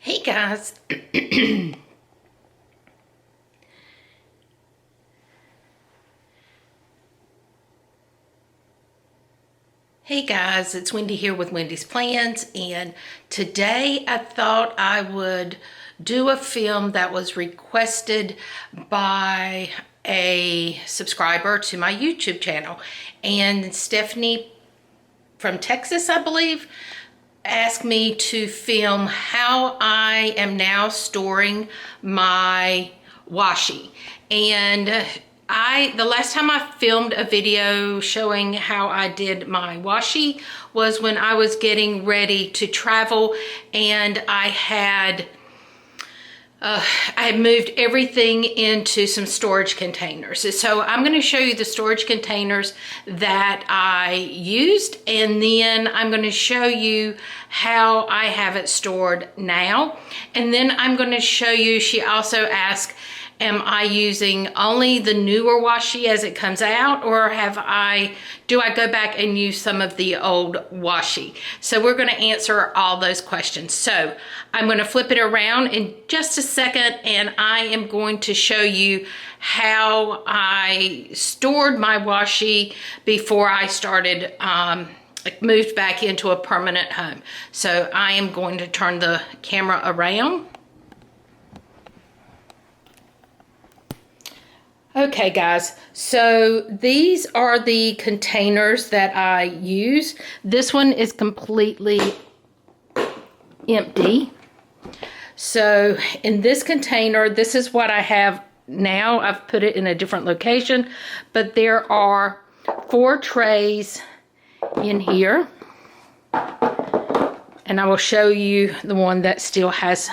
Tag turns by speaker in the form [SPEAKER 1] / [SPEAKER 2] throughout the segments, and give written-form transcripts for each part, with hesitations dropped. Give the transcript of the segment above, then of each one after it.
[SPEAKER 1] Hey guys. Hey guys, it's Wendy here with Wendy's Plans, and today I thought I would do a film that was requested by a subscriber to my YouTube channel. And Stephanie from Texas, I believe, asked me to film how I am now storing my washi. And the last time I filmed a video showing how I did my washi was when I was getting ready to travel, and I had moved everything into some storage containers. So I'm going to show you the storage containers that I used, and then I'm going to show you how I have it stored now. And then I'm going to show you, she also asked, am I using only the newer washi as it comes out, or do I go back and use some of the old washi? So we're going to answer all those questions. So I'm going to flip it around in just a second, and I am going to show you how I stored my washi before I started moved back into a permanent home. So I am going to turn the camera around. Okay guys, so these are the containers that I use. This one is completely empty. So in this container, this is what I have now. I've put it in a different location, but there are 4 trays in here. And I will show you the one that still has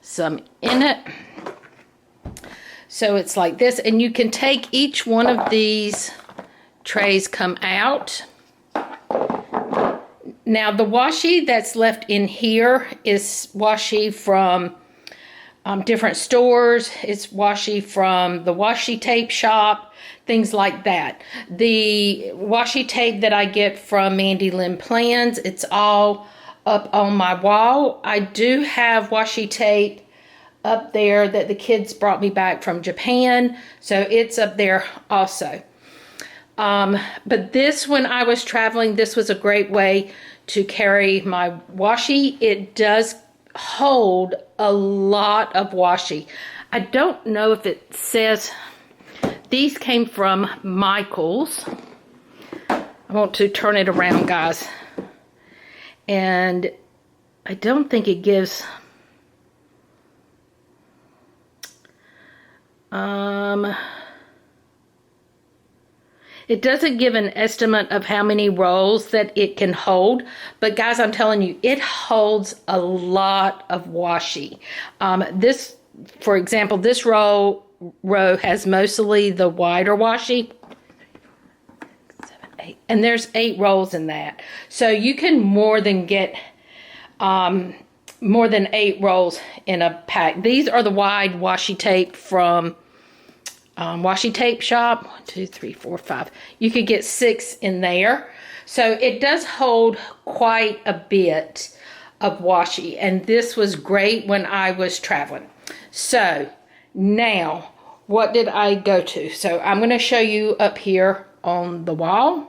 [SPEAKER 1] some in it. So it's like this, and you can take each one of these trays come out. Now the washi that's left in here is washi from different stores. It's washi from the washi tape shop, things like that. The washi tape that I get from wendysplans, it's all up on my wall. I do have washi tape up there that the kids brought me back from Japan, so it's up there also. But this, when I was traveling, this was a great way to carry my washi. It does hold a lot of washi. I don't know if it says, these came from Michael's. I want to turn it around, guys. And I don't think it gives it doesn't give an estimate of how many rolls that it can hold, but guys, I'm telling you, it holds a lot of washi. This, for example, this row has mostly the wider washi. 7, 8, and there's 8 rolls in that. So you can more than get more than 8 rolls in a pack. These are the wide washi tape from washi tape shop. 1, 2, 3, 4, 5. You could get 6 in there. So it does hold quite a bit of washi, and this was great when I was traveling. So now, what did I go to? So I'm going to show you up here on the wall.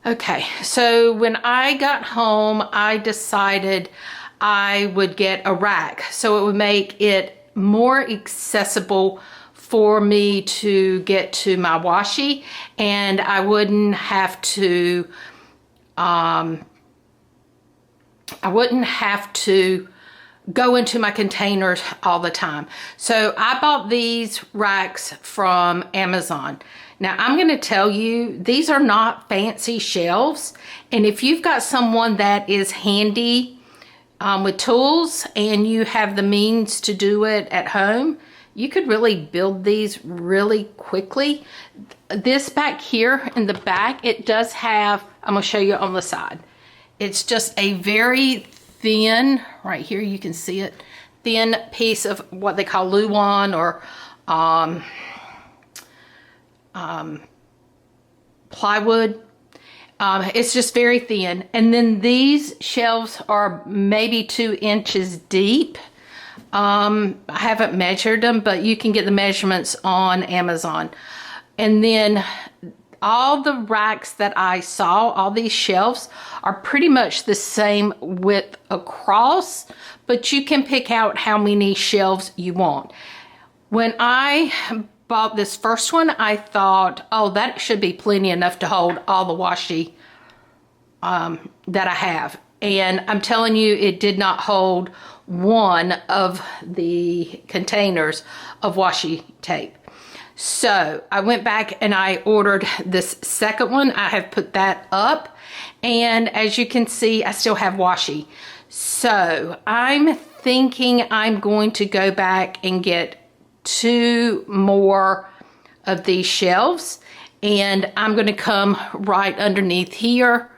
[SPEAKER 1] Okay, so when I got home, I decided I would get a rack, so it would make it more accessible for me to get to my washi, and I wouldn't have to go into my containers all the time. So I bought these racks from Amazon. Now I'm going to tell you, these are not fancy shelves, and if you've got someone that is handy with tools and you have the means to do it at home, you could really build these really quickly. This back here in the back, it does have, I'm going to show you on the side. It's just a very thin, right here you can see it, thin piece of what they call luan or plywood. It's just very thin. And then these shelves are maybe 2 inches deep. I haven't measured them, but you can get the measurements on Amazon. And then all the racks that I saw, all these shelves, are pretty much the same width across, but you can pick out how many shelves you want. When I bought this first one, I thought, oh, that should be plenty enough to hold all the washi that I have. And I'm telling you, it did not hold one of the containers of washi tape. So I went back and I ordered this second one. I have put that up, and as you can see, I still have washi. So I'm thinking I'm going to go back and get 2 more of these shelves, and I'm going to come right underneath here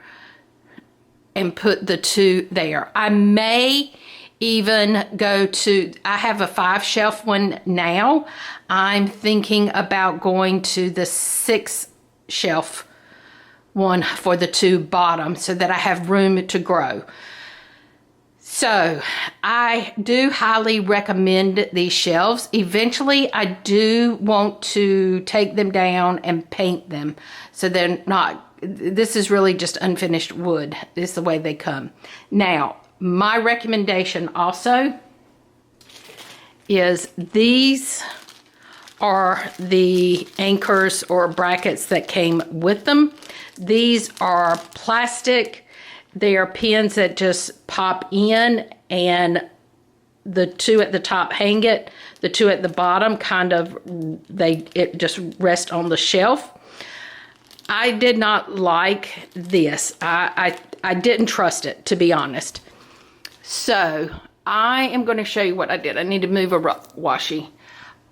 [SPEAKER 1] and put the 2 there. I may even go to, I have a 5 shelf one now. I'm thinking about going to the 6 shelf one for the 2 bottom so that I have room to grow. So I do highly recommend these shelves. Eventually I do want to take them down and paint them so they're not, this is really just unfinished wood. This is the way they come. Now, my recommendation also is these are the anchors or brackets that came with them. These are plastic. They are pins that just pop in, and the 2 at the top hang it. The 2 at the bottom kind of, it just rests on the shelf. I did not like this. I didn't trust it, to be honest. So I am going to show you what I did. I need to move a washi.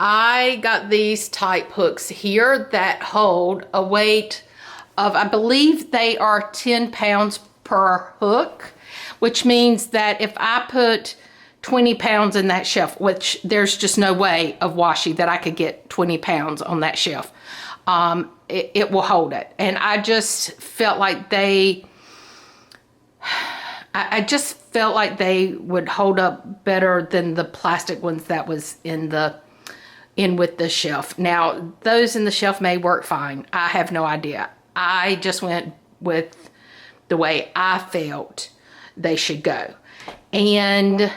[SPEAKER 1] I got these type hooks here that hold a weight of, I believe they are 10 pounds per hook, which means that if I put 20 pounds in that shelf, which there's just no way of washi that I could get 20 pounds on that shelf, it will hold it. And I just felt like I just felt like they would hold up better than the plastic ones that was in with the shelf. Now, those in the shelf may work fine. I have no idea. I just went with the way I felt they should go. And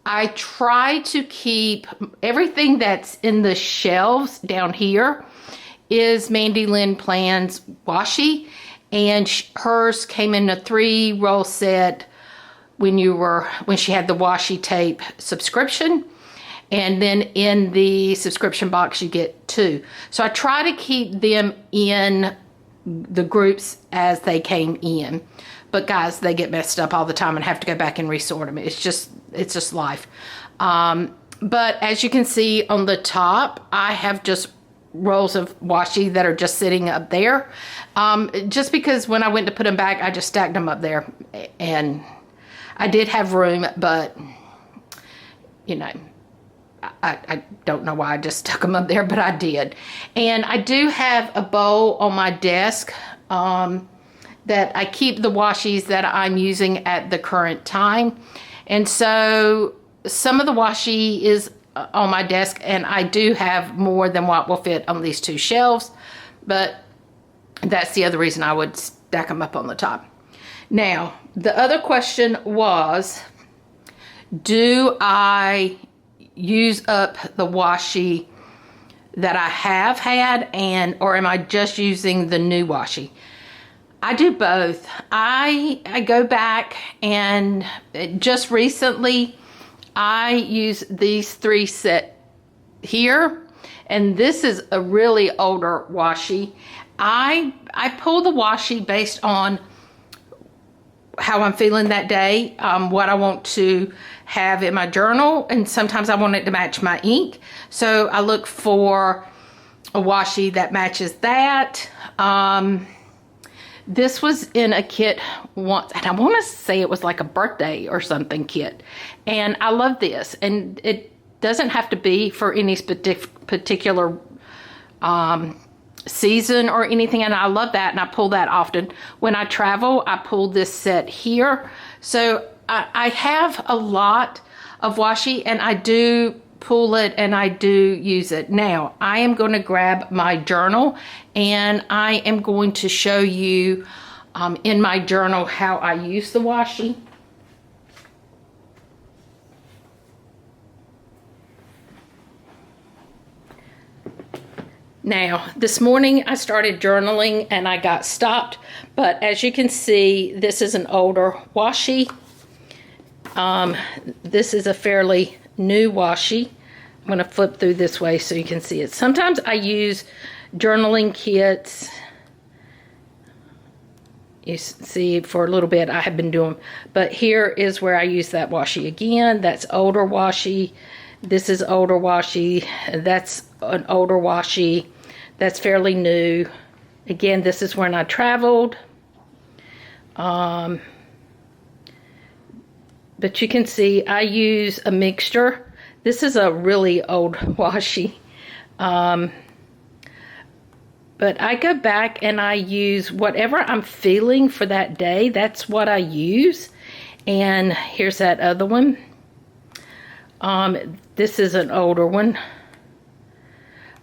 [SPEAKER 1] I try to keep everything that's in the shelves down here is Mandy Lynn Plans washi, and hers came in a 3-roll set when she had the washi tape subscription, and then in the subscription box you get 2. So I try to keep them in the groups as they came in, but guys, they get messed up all the time and have to go back and resort them. It's just life. But as you can see on the top, I have just rolls of washi that are just sitting up there, just because when I went to put them back, I just stacked them up there, and I did have room, but you know, I don't know why I just stuck them up there, but I did. And I do have a bowl on my desk that I keep the washis that I'm using at the current time. And so some of the washi is on my desk, and I do have more than what will fit on these 2 shelves, but that's the other reason I would stack them up on the top. Now, the other question was, do I use up the washi that I have had, or am I just using the new washi? I do both. I go back, and just recently I use these 3 set here, and this is a really older washi. I pull the washi based on how I'm feeling that day, what I want to have in my journal, and sometimes I want it to match my ink. So I look for a washi that matches that. This was in a kit once, and I want to say it was like a birthday or something kit. And I love this, and it doesn't have to be for any particular season or anything, and I love that, and I pull that often. When I travel, I pull this set here. So I have a lot of washi, and I do pull it and I do use it. Now, I am going to grab my journal, and I am going to show you in my journal how I use the washi. Now, this morning I started journaling and I got stopped, but as you can see, this is an older washi. This is a fairly new washi. I'm going to flip through this way so you can see it. Sometimes I use journaling kits. You see, for a little bit I have been doing, but here is where I use that washi again. That's older washi. This is older washi. That's an older washi. That's fairly new. Again, this is when I traveled. But you can see I use a mixture. This is a really old washi. But I go back and I use whatever I'm feeling for that day. That's what I use. And here's that other one. This is an older one.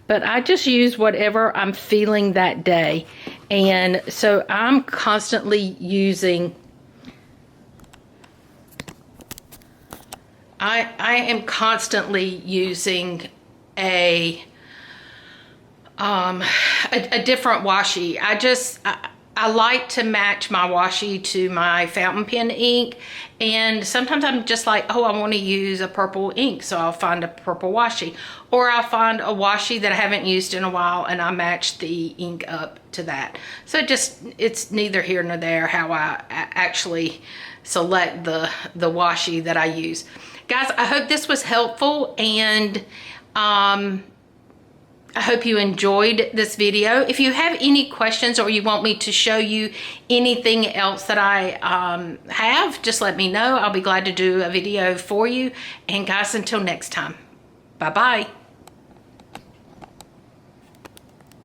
[SPEAKER 1] But I just use whatever I'm feeling that day. And so I'm constantly using, I am constantly using a different washi. I like to match my washi to my fountain pen ink, and sometimes I'm just like, oh, I want to use a purple ink, so I'll find a purple washi, or I'll find a washi that I haven't used in a while and I match the ink up to that. So it's neither here nor there how I actually select the washi that I use. Guys, I hope this was helpful, and I hope you enjoyed this video. If you have any questions or you want me to show you anything else that I have, just let me know. I'll be glad to do a video for you. And guys, until next time, bye-bye.